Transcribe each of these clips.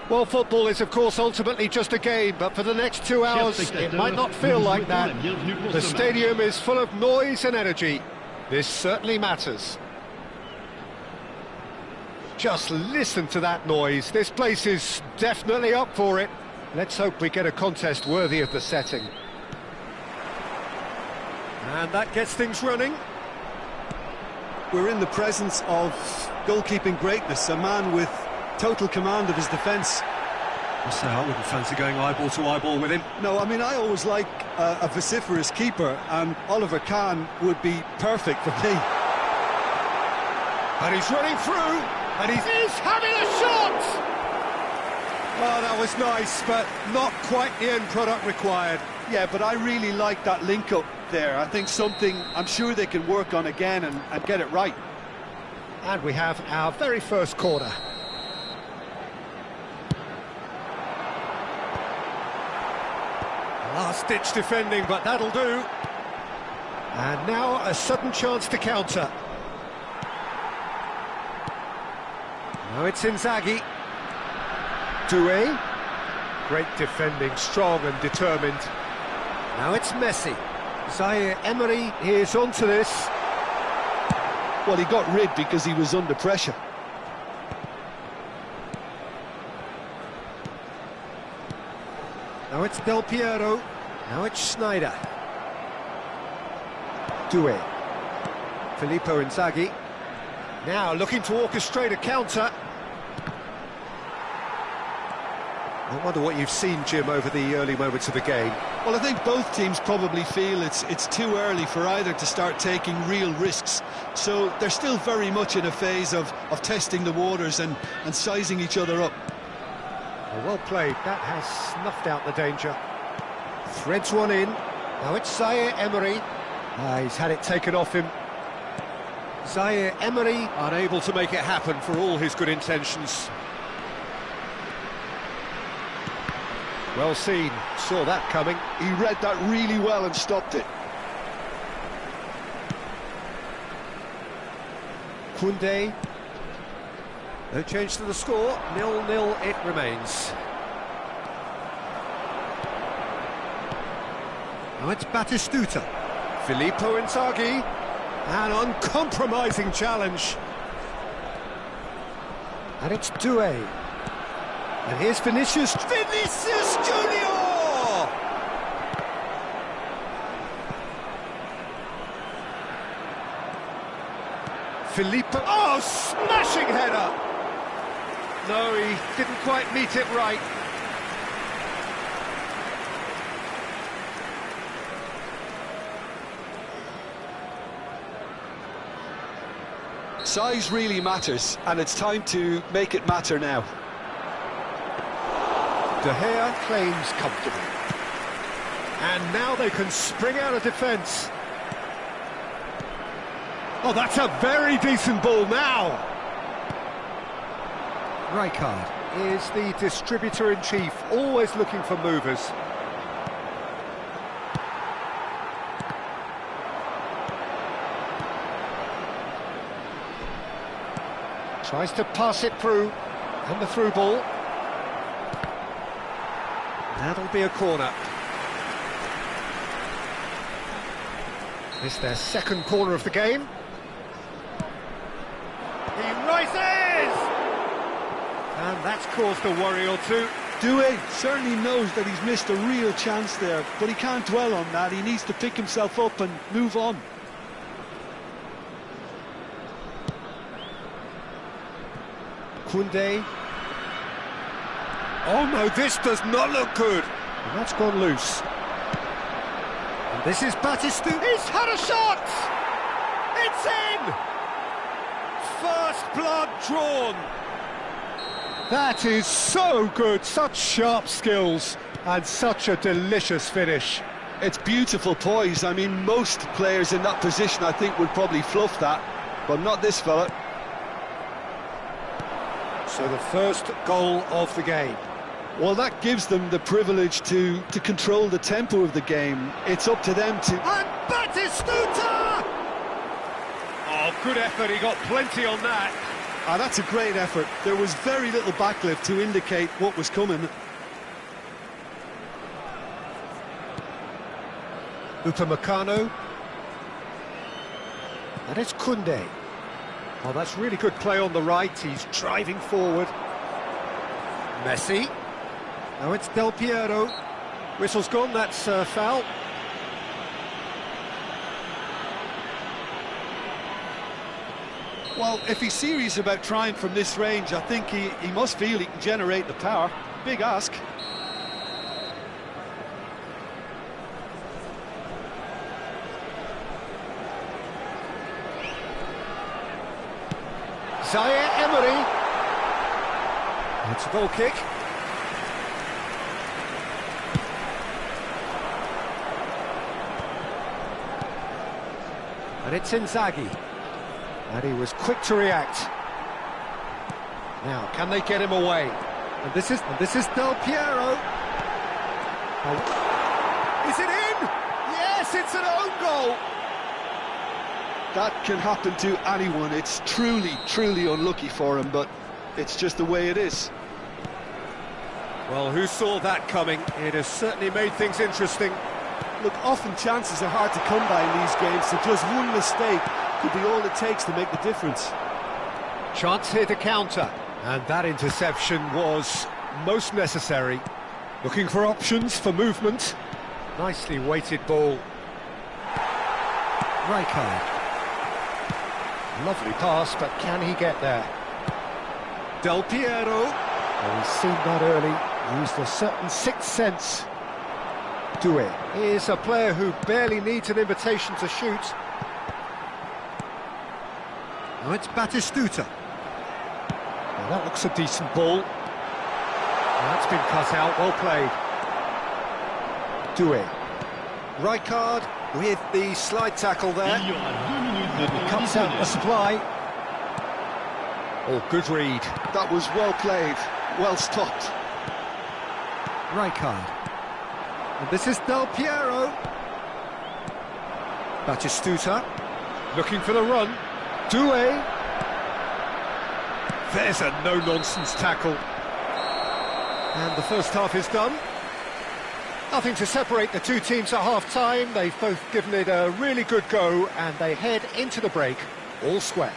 Well, football is, of course, ultimately just a game, but for the next 2 hours, it might not feel like that. The stadium is full of noise and energy. This certainly matters. Just listen to that noise. This place is definitely up for it. Let's hope we get a contest worthy of the setting. And that gets things running. We're in the presence of goalkeeping greatness, a man with total command of his defence. I wouldn't fancy going eyeball to eyeball with him. No, I mean, I always like a vociferous keeper, and Oliver Kahn would be perfect for me. And he's running through, and he's having a shot! Oh, that was nice, but not quite the end product required. Yeah, but I really like that link-up there. I think something I'm sure they can work on again and get it right. And we have our very first corner. Last-ditch defending, but that'll do. And now a sudden chance to counter. Now it's Inzaghi. Doué. Great defending, strong and determined. Now it's Messi. Zaire Emery is onto this. Well, he got rid because he was under pressure. Now it's Del Piero. Now it's Schneider. Doué. Filippo Inzaghi. Now looking to orchestrate a counter. I wonder what you've seen, Jim, over the early moments of the game. Well, I think both teams probably feel it's too early for either to start taking real risks. So they're still very much in a phase of testing the waters and sizing each other up. Well played, that has snuffed out the danger. Threads one in. Now it's Zaire Emery. He's had it taken off him. Zaire Emery unable to make it happen for all his good intentions. Well seen, saw that coming. He read that really well and stopped it. Koundé. No change to the score, 0-0 it remains. Now it's Batistuta. Filippo Inzaghi. An uncompromising challenge. And it's Doué. And here's Vinicius Junior! Filippo, oh, smashing header! No, he didn't quite meet it right. Size really matters, and it's time to make it matter now. De Gea claims comfortably. And now they can spring out of defence. Oh, that's a very decent ball now. Rijkaard is the distributor-in-chief, always looking for movers. Tries to pass it through, and the through ball. That'll be a corner. It's their second corner of the game. He rises! And that's caused a worry or two. Doué certainly knows that he's missed a real chance there, but he can't dwell on that. He needs to pick himself up and move on. Koundé. Oh no, this does not look good. And that's gone loose. And this is Batistuta. He's had a shot! It's in! First blood drawn. That is so good, such sharp skills and such a delicious finish. It's beautiful poise. I mean, most players in that position I think would probably fluff that, but not this fella. So the first goal of the game. Well, that gives them the privilege to control the tempo of the game. It's up to them to... And Batistuta! Oh, good effort, he got plenty on that. Ah, that's a great effort. There was very little backlift to indicate what was coming. Upamecano. And it's Koundé. Oh, that's really good play on the right. He's driving forward. Messi. Now it's Del Piero. Whistle's gone, that's foul. Well, if he's serious about trying from this range, I think he must feel he can generate the power. Big ask. Zaire Emery. It's a goal kick. And it's Inzaghi. And he was quick to react. Now, can they get him away? And this is Del Piero. Oh. Is it in? Yes, it's an own goal. That can happen to anyone. It's truly, truly unlucky for him, but it's just the way it is. Well, who saw that coming? It has certainly made things interesting. Look, often chances are hard to come by in these games, so just one mistake could be all it takes to make the difference. Chance here to counter. And that interception was most necessary. Looking for options for movement. Nicely weighted ball. Rijkaard. Lovely pass, but can he get there? Del Piero. Oh, he's seen that early. Used a certain sixth sense. Doué. Here's a player who barely needs an invitation to shoot. Now it's Batistuta. Well, that looks a decent ball. That's been cut out, well played. Doué. Rijkaard with the slide tackle there. He cuts out the supply. Oh, good read. That was well played, well stopped. Rijkaard. And this is Del Piero. Batistuta. Looking for the run. Doué. There's a no-nonsense tackle. And the first half is done. Nothing to separate the two teams at half-time. They've both given it a really good go, and they head into the break all square.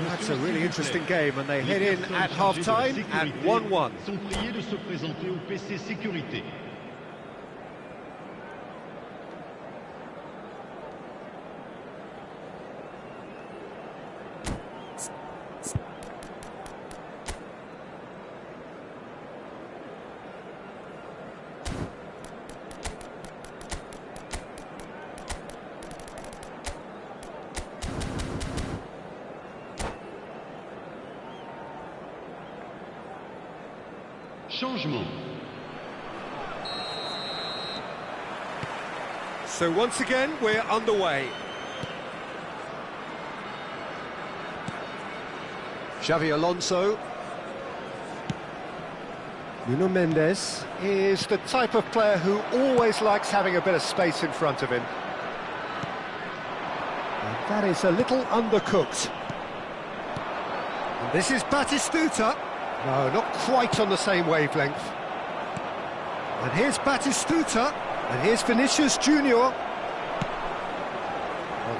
That's a really interesting game, and they head in at half-time at 1-1. Changement. So once again, we're underway. Xavi Alonso. Nuno Mendes is the type of player who always likes having a bit of space in front of him. And that is a little undercooked. And this is Batistuta. No, not quite on the same wavelength. And here's Batistuta. And here's Vinicius Junior. Well,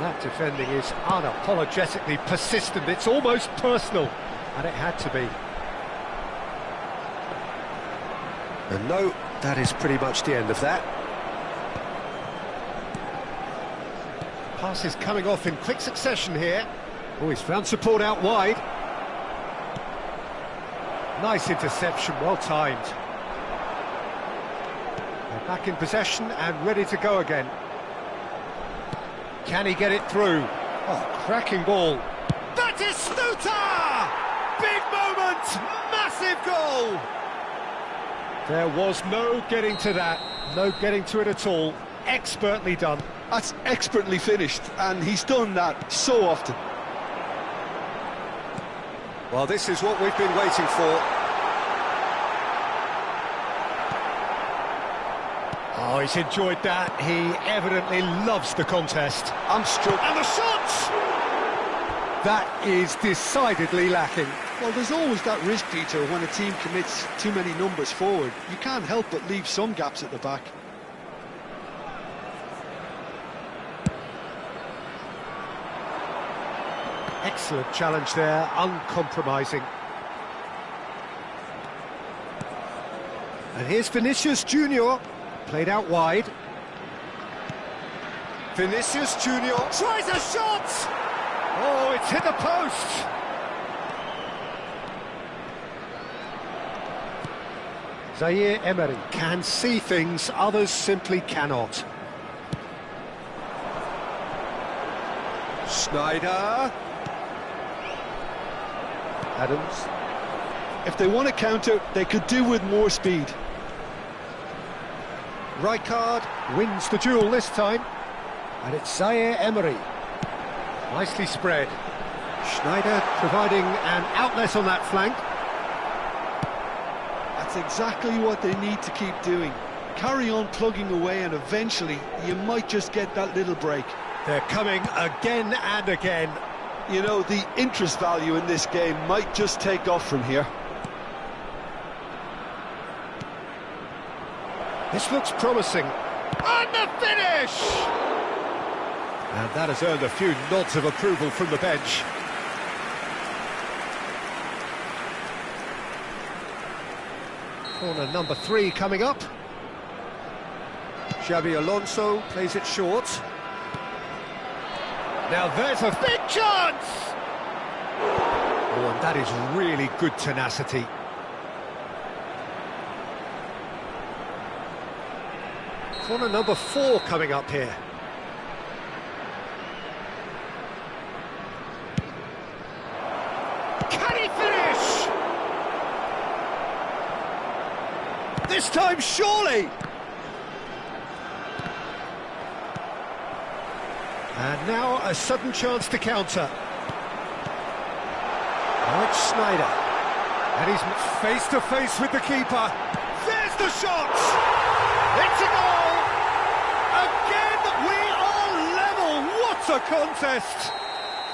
that defending is unapologetically persistent. It's almost personal. And it had to be. And no, that is pretty much the end of that. Pass is coming off in quick succession here. Oh, he's found support out wide. Nice interception, well timed. They're back in possession and ready to go again. Can he get it through? Oh, cracking ball. Batistuta! Big moment! Massive goal! There was no getting to that. No getting to it at all. Expertly done. That's expertly finished, and he's done that so often. Well, this is what we've been waiting for. Oh, he's enjoyed that. He evidently loves the contest. I'm struck. And the shots! that is decidedly lacking. Well, there's always that risk, Peter, when a team commits too many numbers forward. You can't help but leave some gaps at the back. Excellent challenge there, uncompromising. And here's Vinicius Junior, played out wide. Vinicius Junior tries a shot! Oh, it's hit the post! Zaire Emery can see things others simply cannot. Schneider. Adams. If they want to counter, they could do with more speed. Rijkaard wins the duel this time. And it's Zaire Emery. Nicely spread. Schneider providing an outlet on that flank. That's exactly what they need to keep doing. Carry on plugging away and eventually you might just get that little break. They're coming again and again. You know, the interest value in this game might just take off from here. This looks promising. And the finish! And that has earned a few nods of approval from the bench. Corner number 3 coming up. Xabi Alonso plays it short. Now there's a big chance! Oh, and that is really good tenacity. Corner number 4 coming up here. Can he finish? This time, surely! And now a sudden chance to counter. Now it's Schneider. And he's face to face with the keeper. There's the shot! It's a goal! Again, we are level! What a contest!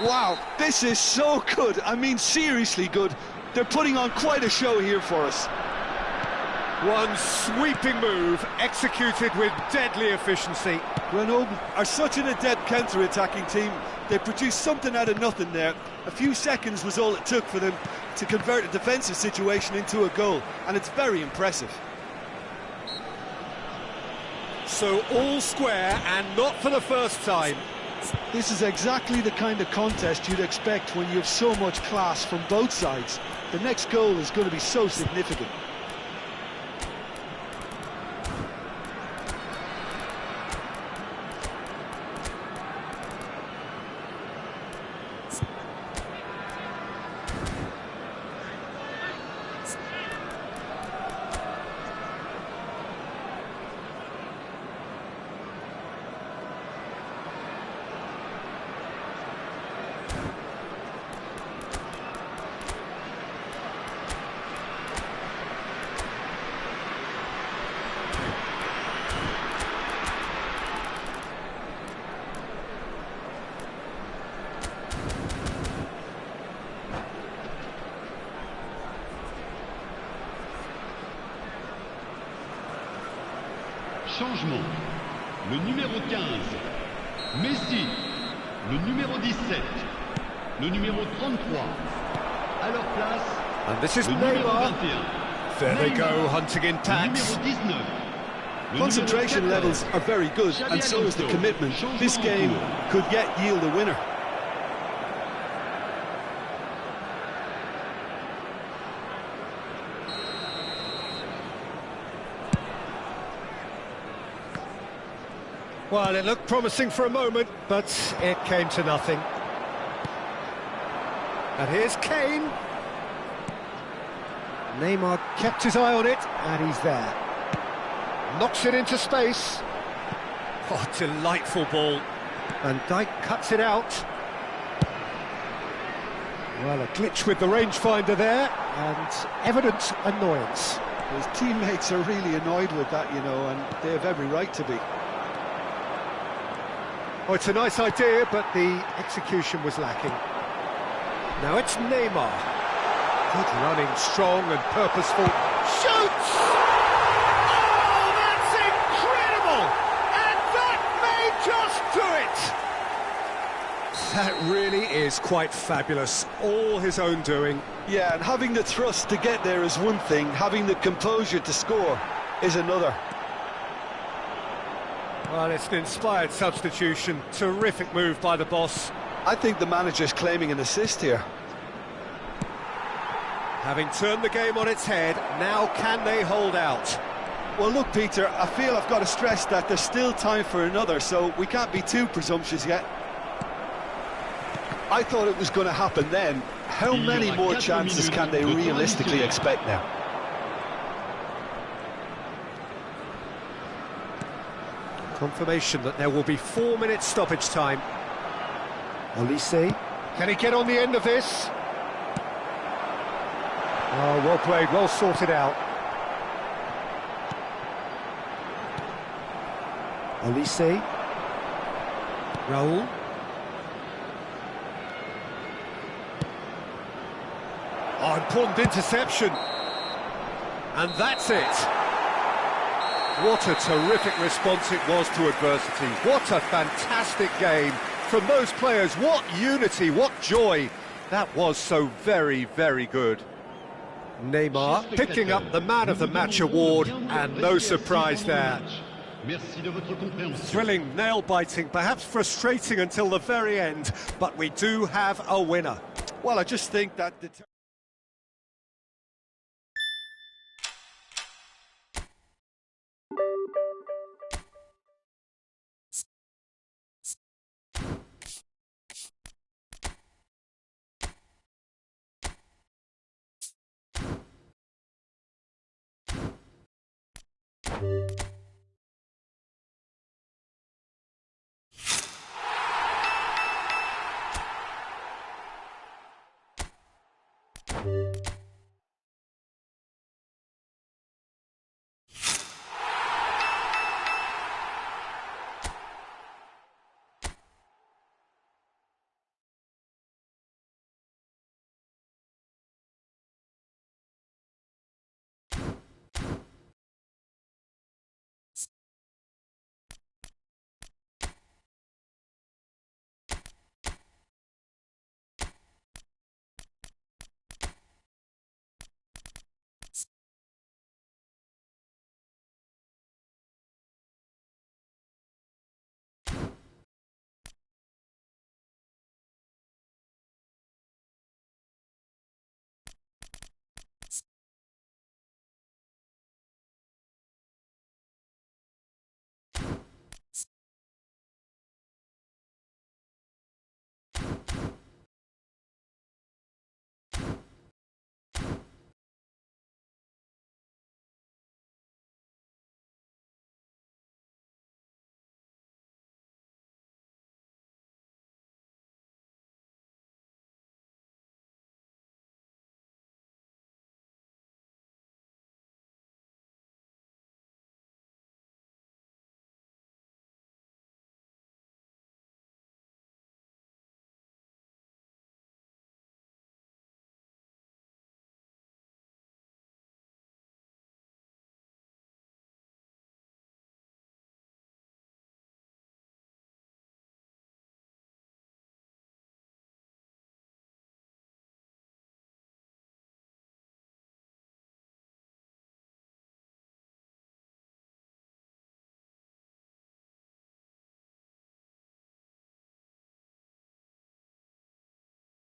Wow, this is so good. I mean, seriously good. They're putting on quite a show here for us. One sweeping move, executed with deadly efficiency. Grenoble are such an adept counter-attacking team. They produced something out of nothing there. A few seconds was all it took for them to convert a defensive situation into a goal, and it's very impressive. So all square, and not for the first time. This is exactly the kind of contest you'd expect when you have so much class from both sides. The next goal is going to be so significant. Changement. Le numéro 15, Messi. Le numéro 17, le numéro 33. À leur place, And this is le numéro Neymar. 21. There they Neymar. go, hunting in Le tacks. numéro 19. Le Concentration numéro 14. levels are very good, and so is the commitment. This game could yet yield a winner. Well, it looked promising for a moment, but it came to nothing. And here's Kane. Neymar kept his eye on it, and he's there. Knocks it into space. Oh, delightful ball. And Dijk cuts it out. Well, a glitch with the rangefinder there, and evident annoyance. His teammates are really annoyed with that, you know, and they have every right to be. Oh, it's a nice idea, but the execution was lacking. Now it's Neymar. Good running, strong and purposeful. Shoots! Oh, that's incredible! And that may just do it! That really is quite fabulous. All his own doing. Yeah, and having the thrust to get there is one thing, having the composure to score is another. Well, it's an inspired substitution. Terrific move by the boss. I think the manager's claiming an assist here. Having turned the game on its head, now can they hold out? Well, look, Peter, I feel I've got to stress that there's still time for another, so we can't be too presumptuous yet. I thought it was going to happen then. How many more chances can they realistically expect now? Confirmation that there will be 4 minutes stoppage time. Olise. Can he get on the end of this? Oh, well played, well sorted out. Olise. Raul. Oh, important interception. And that's it. What a terrific response it was to adversity. What a fantastic game from those players. What unity, what joy. That was so very, very good. Neymar picking up the Man of the Match award, and no surprise there. Thrilling, nail-biting, perhaps frustrating until the very end, but we do have a winner. Well, I just think that...